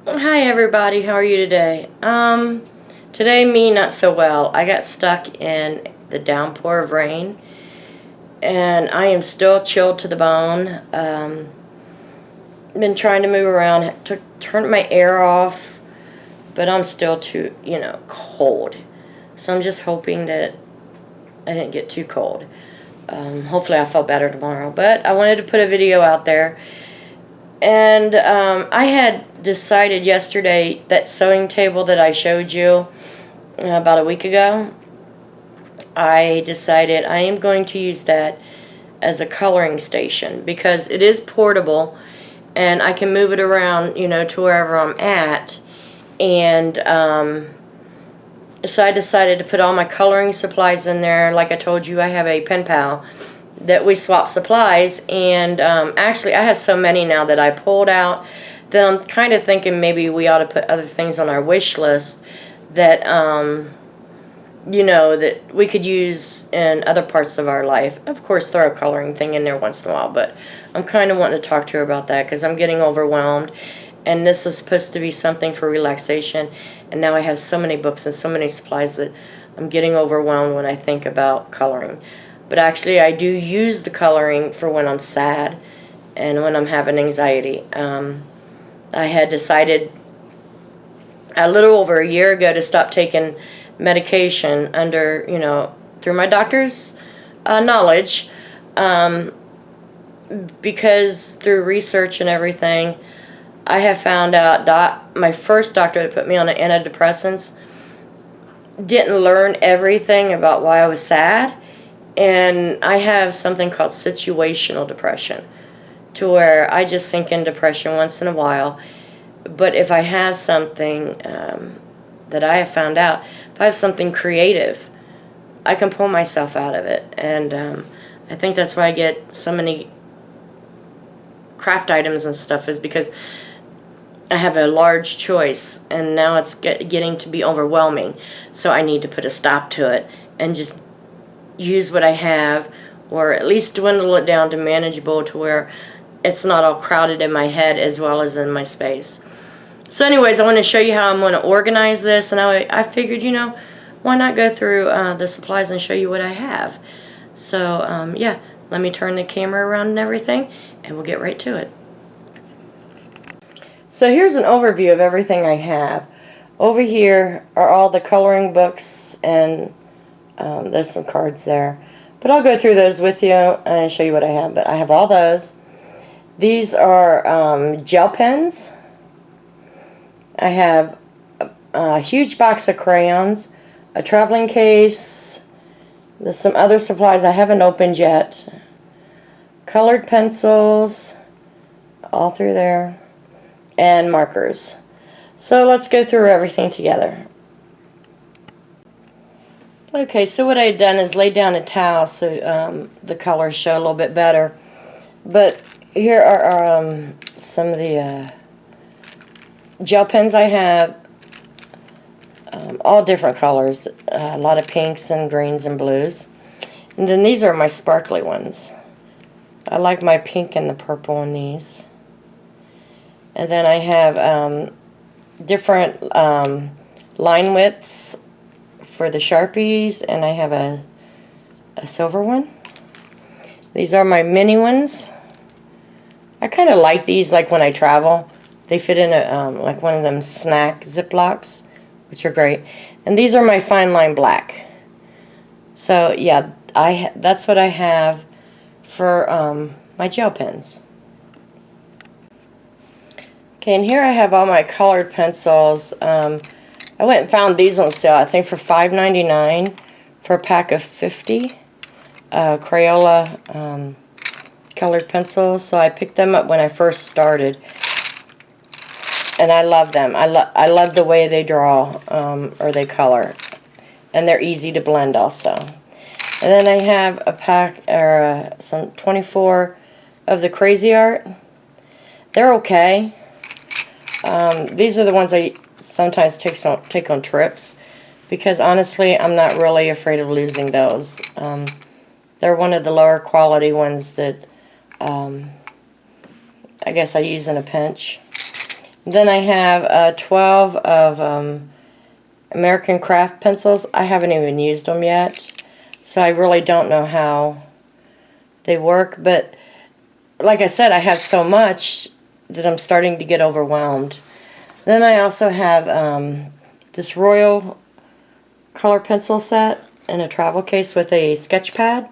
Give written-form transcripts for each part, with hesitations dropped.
Hi everybody, how are you today? Today me not so well. I got stuck in the downpour of rain and I am still chilled to the bone. Been trying to move around, turned my air off, but I'm still too, cold. So I'm just hoping that I didn't get too cold. Hopefully I'll feel better tomorrow. But I wanted to put a video out there. And I had decided yesterday that sewing table that I showed you about a week ago, I decided I am going to use that as a coloring station because it is portable and I can move it around, to wherever I'm at. And so I decided to put all my coloring supplies in there. Like I told you, I have a pen pal that we swap supplies, and actually I have so many now that I pulled out that I'm kind of thinking maybe we ought to put other things on our wish list that that we could use in other parts of our life. Of course, throw a coloring thing in there once in a while, but I'm kind of wanting to talk to her about that because I'm getting overwhelmed, and this was supposed to be something for relaxation, and now I have so many books and so many supplies that I'm getting overwhelmed when I think about coloring. But actually, I do use the coloring for when I'm sad and when I'm having anxiety. I had decided a little over a year ago to stop taking medication through my doctor's knowledge, because through research and everything, I have found out my first doctor that put me on the antidepressants didn't learn everything about why I was sad. And I have something called situational depression, to where I just sink in depression once in a while. But if I have something that I have found out, if I have something creative, I can pull myself out of it. And I think that's why I get so many craft items and stuff, is because I have a large choice, and now it's getting to be overwhelming. So I need to put a stop to it and just use what I have, or at least dwindle it down to manageable, to where it's not all crowded in my head as well as in my space. So anyways, I want to show you how I'm going to organize this, and I figured, why not go through the supplies and show you what I have. So yeah, let me turn the camera around and everything, and we'll get right to it. So here's an overview of everything I have. Over here are all the coloring books, and there's some cards there. But I'll go through those with you and show you what I have. But I have all those. These are gel pens. I have a huge box of crayons, a traveling case. There's some other supplies I haven't opened yet. Colored pencils, all through there, and markers. So let's go through everything together. Okay, so what I had done is laid down a towel so the colors show a little bit better. But here are some of the gel pens I have, all different colors, a lot of pinks and greens and blues. And then these are my sparkly ones. I like my pink and the purple in these. And then I have different line widths for the Sharpies, and I have a silver one. These are my mini ones. I kind of like these, like when I travel. They fit in a like one of them snack Ziplocs, which are great. And these are my fine line black. So yeah, that's what I have for my gel pens. Okay, and here I have all my colored pencils. I went and found these on sale, I think for $5.99 for a pack of 50 Crayola colored pencils. So I picked them up when I first started, and I love them. I love the way they draw or they color, and they're easy to blend also. And then I have a pack, or some 24 of the Crazy Art. They're okay. These are the ones I sometimes take on trips, because honestly I'm not really afraid of losing those. They're one of the lower quality ones that I guess I use in a pinch. Then I have 12 of American Craft pencils. I haven't even used them yet, so I really don't know how they work. But like I said, I have so much that I'm starting to get overwhelmed. Then I also have this Royal color pencil set in a travel case with a sketch pad.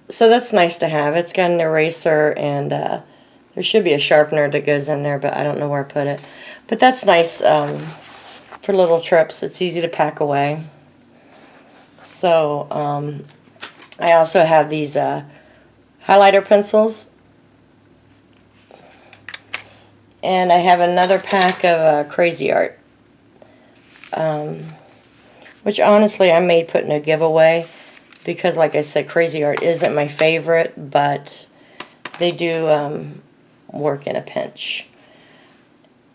So that's nice to have. It's got an eraser and there should be a sharpener that goes in there, but I don't know where I put it. But that's nice for little trips. It's easy to pack away. So I also have these highlighter pencils. And I have another pack of Crazy Art. Which honestly I may put in a giveaway. Because like I said, Crazy Art isn't my favorite. But they do work in a pinch.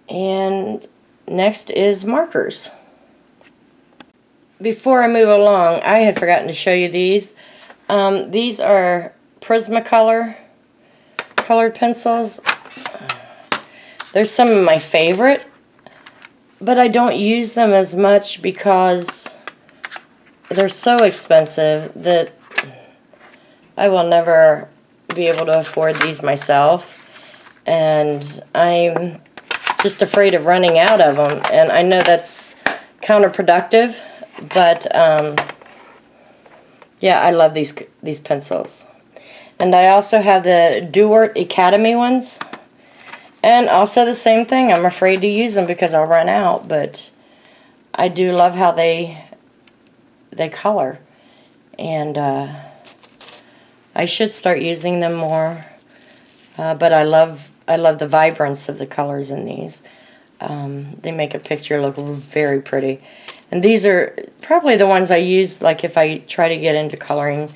And next is markers. Before I move along, I had forgotten to show you these. These are Prismacolor colored pencils. They're some of my favorite, but I don't use them as much because they're so expensive that I will never be able to afford these myself. And I'm just afraid of running out of them. And I know that's counterproductive, but yeah, I love these pencils. And I also have the Duart Academy ones. And also the same thing, I'm afraid to use them because I'll run out, but I do love how they color. And I should start using them more. But I love the vibrance of the colors in these. They make a picture look very pretty. And these are probably the ones I use, like if I try to get into coloring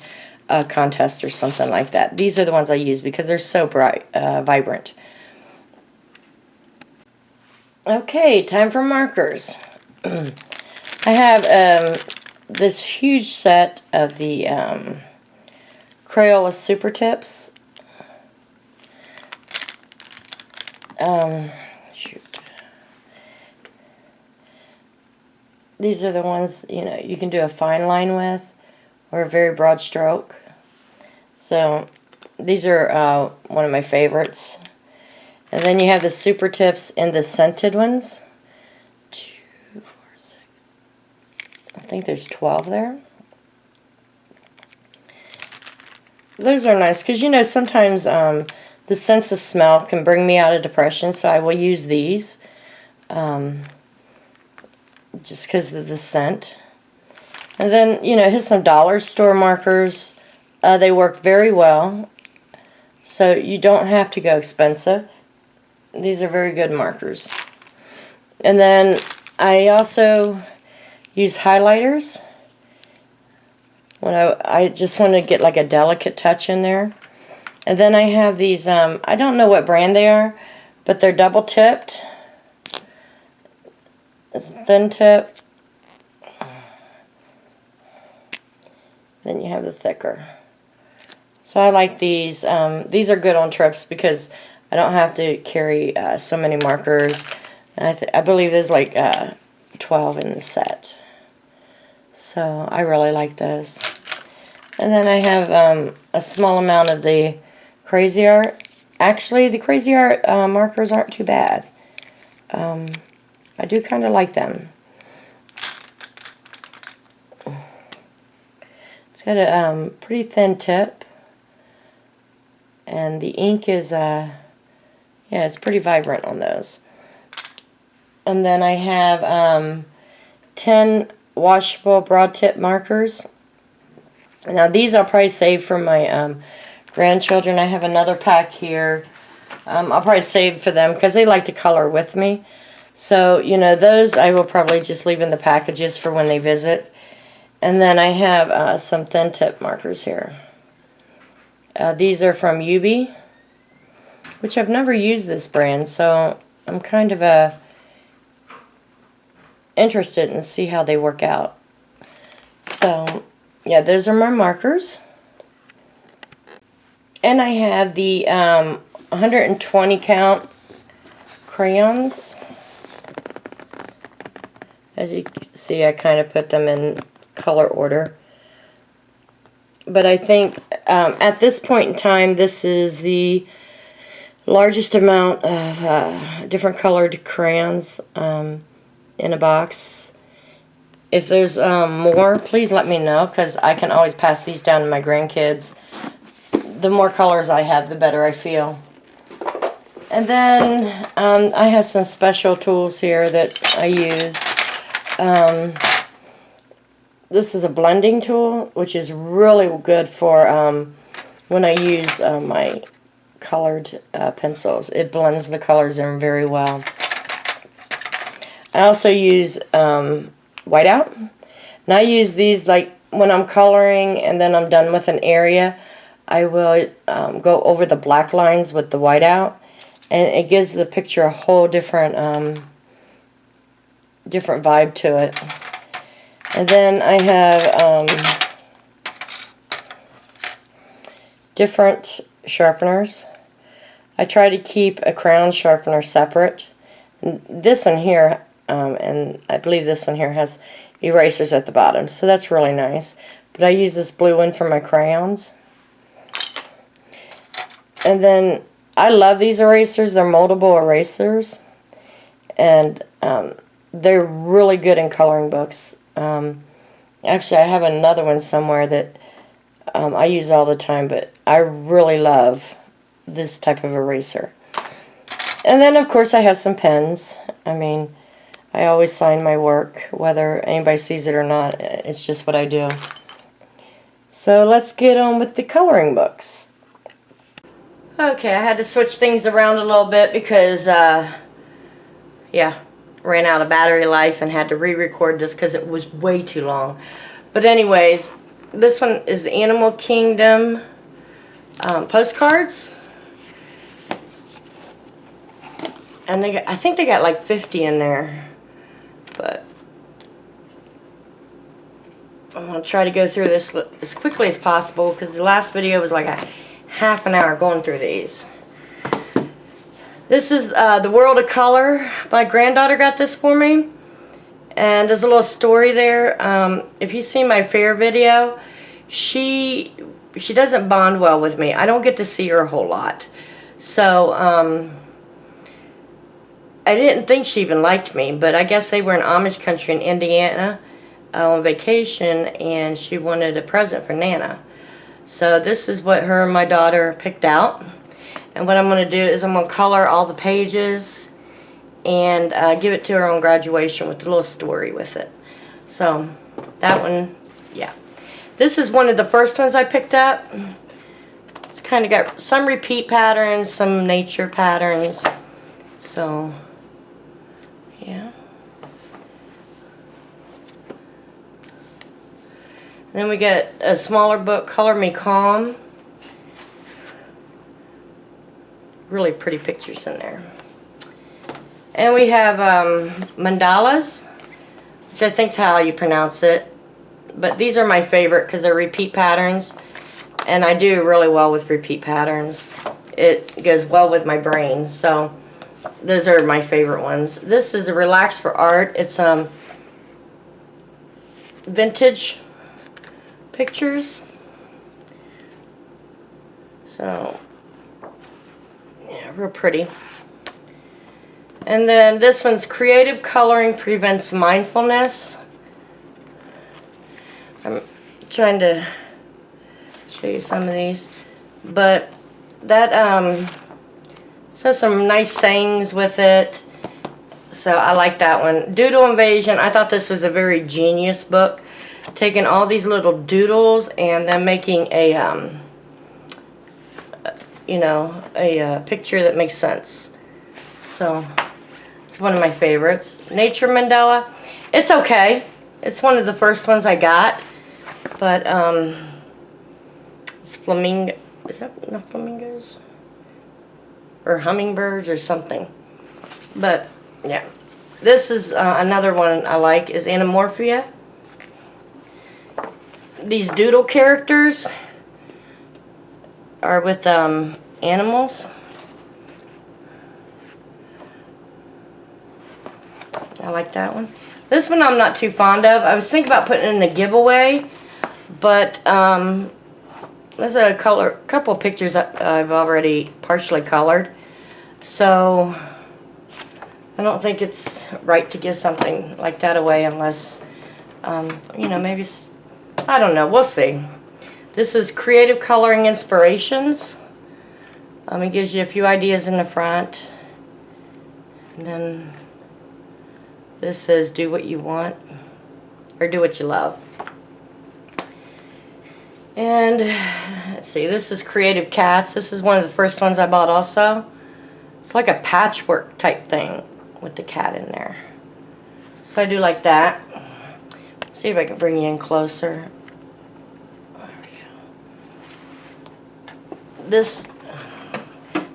contests or something like that. These are the ones I use because they're so bright, vibrant. Okay, time for markers. I have this huge set of the Crayola Super Tips. Shoot. These are the ones, you know, you can do a fine line with, or a very broad stroke. So these are one of my favorites. And then you have the Super Tips and the scented ones. 2, 4, 6. I think there's 12 there. Those are nice because, you know, sometimes the sense of smell can bring me out of depression, so I will use these just because of the scent. And then, you know, here's some dollar store markers. They work very well, so you don't have to go expensive. These are very good markers. And then I also use highlighters when I just want to get like a delicate touch in there. And then I have these, I don't know what brand they are, but they're double tipped. It's thin tip. Then you have the thicker. So I like these. These are good on trips because I don't have to carry so many markers. And I believe there's like 12 in the set. So I really like those. And then I have a small amount of the Crazy Art. Actually, the Crazy Art markers aren't too bad. I do kind of like them. It's got a pretty thin tip. And the ink is, yeah, it's pretty vibrant on those. And then I have 10 washable broad tip markers. Now these I'll probably save for my grandchildren. I have another pack here. I'll probably save for them because they like to color with me. So, you know, those I will probably just leave in the packages for when they visit. And then I have some thin tip markers here. These are from Yubi, which I've never used this brand, so I'm kind of interested in see how they work out. So, yeah, those are my markers. And I have the 120 count crayons. As you can see, I kind of put them in color order. But I think at this point in time, this is the largest amount of different colored crayons in a box. If there's more, please let me know, because I can always pass these down to my grandkids. The more colors I have, the better I feel. And then I have some special tools here that I use. This is a blending tool, which is really good for when I use my colored pencils. It blends the colors in very well. I also use whiteout. And I use these like when I'm coloring and then I'm done with an area. I will go over the black lines with the whiteout, and it gives the picture a whole different different vibe to it. And then I have different sharpeners. I try to keep a crayon sharpener separate. And this one here, and I believe this one here has erasers at the bottom, so that's really nice. But I use this blue one for my crayons. And then I love these erasers. They're moldable erasers, and they're really good in coloring books. Actually, I have another one somewhere that I use all the time, but I really love this type of eraser. And then, of course, I have some pens. I mean, I always sign my work, whether anybody sees it or not. It's just what I do. So let's get on with the coloring books. Okay, I had to switch things around a little bit because, yeah, ran out of battery life and had to re-record this because it was way too long. But anyways, this one is the Animal Kingdom postcards. And I think they got like 50 in there. But I'm going to try to go through this as quickly as possible because the last video was like a half an hour going through these. This is The World of Color. My granddaughter got this for me. And there's a little story there. If you see my fair video, she doesn't bond well with me. I don't get to see her a whole lot. So, I didn't think she even liked me, but I guess they were in Amish country in Indiana on vacation, and she wanted a present for Nana. So this is what her and my daughter picked out. And what I'm going to do is I'm going to color all the pages and give it to her on graduation with a little story with it. So that one, yeah. This is one of the first ones I picked up. It's kind of got some repeat patterns, some nature patterns. So, yeah. Then we get a smaller book, Color Me Calm. Really pretty pictures in there. And we have mandalas, which I think is how you pronounce it. But these are my favorite because they're repeat patterns. And I do really well with repeat patterns. It goes well with my brain. So those are my favorite ones. This is a Relax for Art. It's vintage pictures. So, yeah, real pretty. And then this one's Creative Coloring Prevents Mindfulness. I'm trying to show you some of these. But that says some nice sayings with it. So I like that one. Doodle Invasion. I thought this was a very genius book. Taking all these little doodles and then making a you know, a picture that makes sense. So it's one of my favorites. Nature Mandela. It's okay. It's one of the first ones I got. But it's flamingo. Is that not flamingos? Or hummingbirds or something. But yeah. This is another one I like is Anamorphia. These doodle characters are with animals. I like that one. This one I'm not too fond of. I was thinking about putting it in a giveaway, but there's a couple of pictures I've already partially colored, so I don't think it's right to give something like that away unless, you know, maybe, I don't know, we'll see. This is Creative Coloring Inspirations. It gives you a few ideas in the front. And then this says, do what you want, or do what you love. And let's see, this is Creative Cats. This is one of the first ones I bought also. It's like a patchwork type thing with the cat in there. So I do like that. Let's see if I can bring you in closer. There we go. This,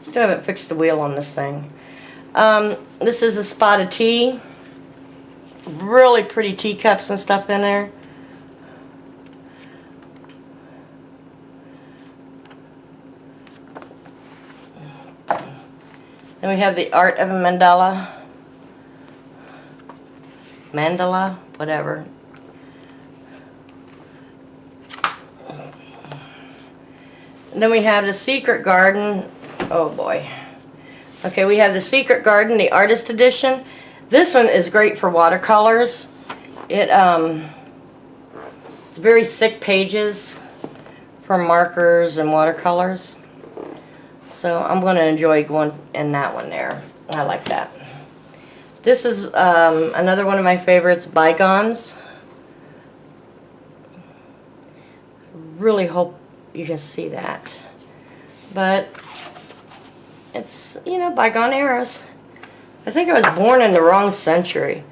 still haven't fixed the wheel on this thing. This is a spot of tea. Really pretty teacups and stuff in there. Then we have the Art of a Mandala. Mandala, whatever. And then we have the Secret Garden. Oh boy. Okay, we have the Secret Garden, the Artist Edition. This one is great for watercolors. It's very thick pages for markers and watercolors. So I'm going to enjoy going in that one there. I like that. This is another one of my favorites, Bygones. Really hope you can see that. But it's, you know, bygone eras. I think I was born in the wrong century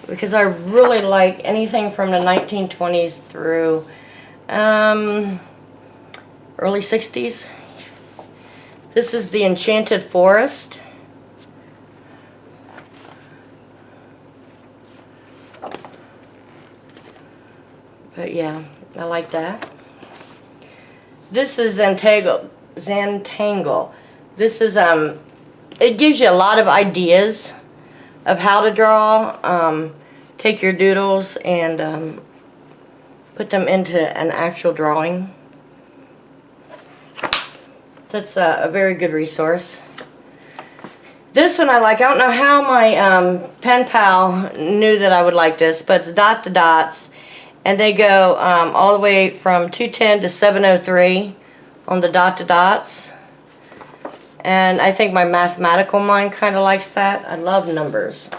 because I really like anything from the 1920s through early 60s. This is the Enchanted Forest. But yeah, I like that. This is Zantangle. This is it gives you a lot of ideas of how to draw. Take your doodles and put them into an actual drawing. That's a very good resource. This one I like. I don't know how my pen pal knew that I would like this, but it's Dot to Dots. And they go all the way from 210 to 703 on the Dot to Dots. And I think my mathematical mind kind of likes that. I love numbers.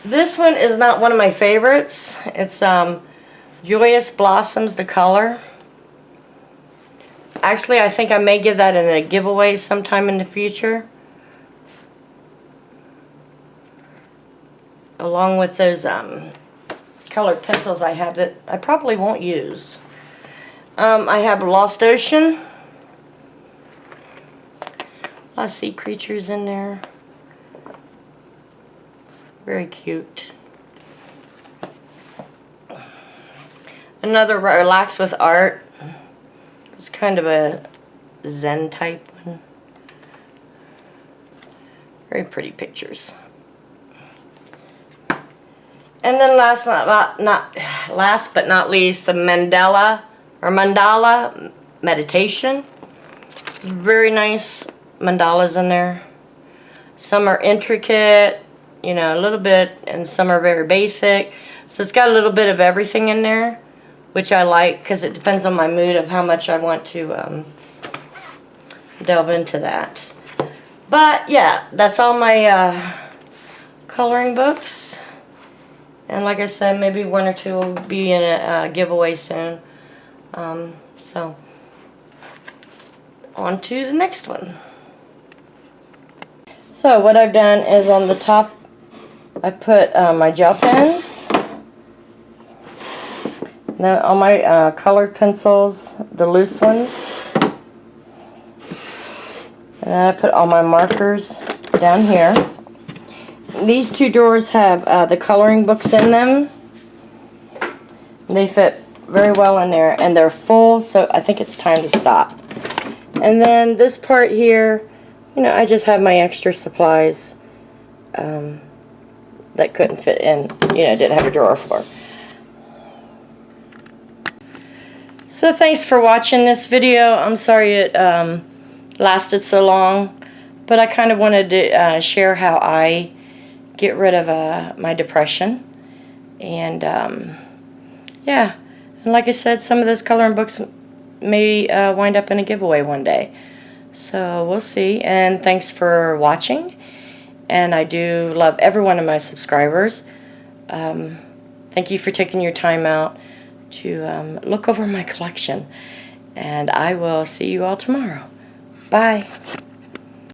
This one is not one of my favorites. It's Joyous Blossoms, the color. Actually, I think I may give that in a giveaway sometime in the future. Along with those colored pencils I have that I probably won't use. I have Lost Ocean. A lot of sea creatures in there. Very cute. Another Relax with Art. It's kind of a Zen type one. Very pretty pictures. And then last but not least, the Mandala Meditation. Very nice mandalas in there. Some are intricate, you know, a little bit, and some are very basic. So it's got a little bit of everything in there, which I like because it depends on my mood of how much I want to delve into that. But yeah, that's all my coloring books. And like I said, maybe one or two will be in a giveaway soon. So, on to the next one. So what I've done is on the top, I put my gel pens. Then all my colored pencils, the loose ones. And then I put all my markers down here. These two drawers have the coloring books in them. They fit very well in there, and they're full, so I think it's time to stop. And then this part here, you know, I just have my extra supplies. that couldn't fit in, you know, didn't have a drawer for. So thanks for watching this video. I'm sorry it lasted so long, but I kind of wanted to share how I get rid of my depression. And yeah, and like I said, some of those coloring books may wind up in a giveaway one day. So we'll see. And thanks for watching. And I do love every one of my subscribers. Thank you for taking your time out to look over my collection. And I will see you all tomorrow. Bye.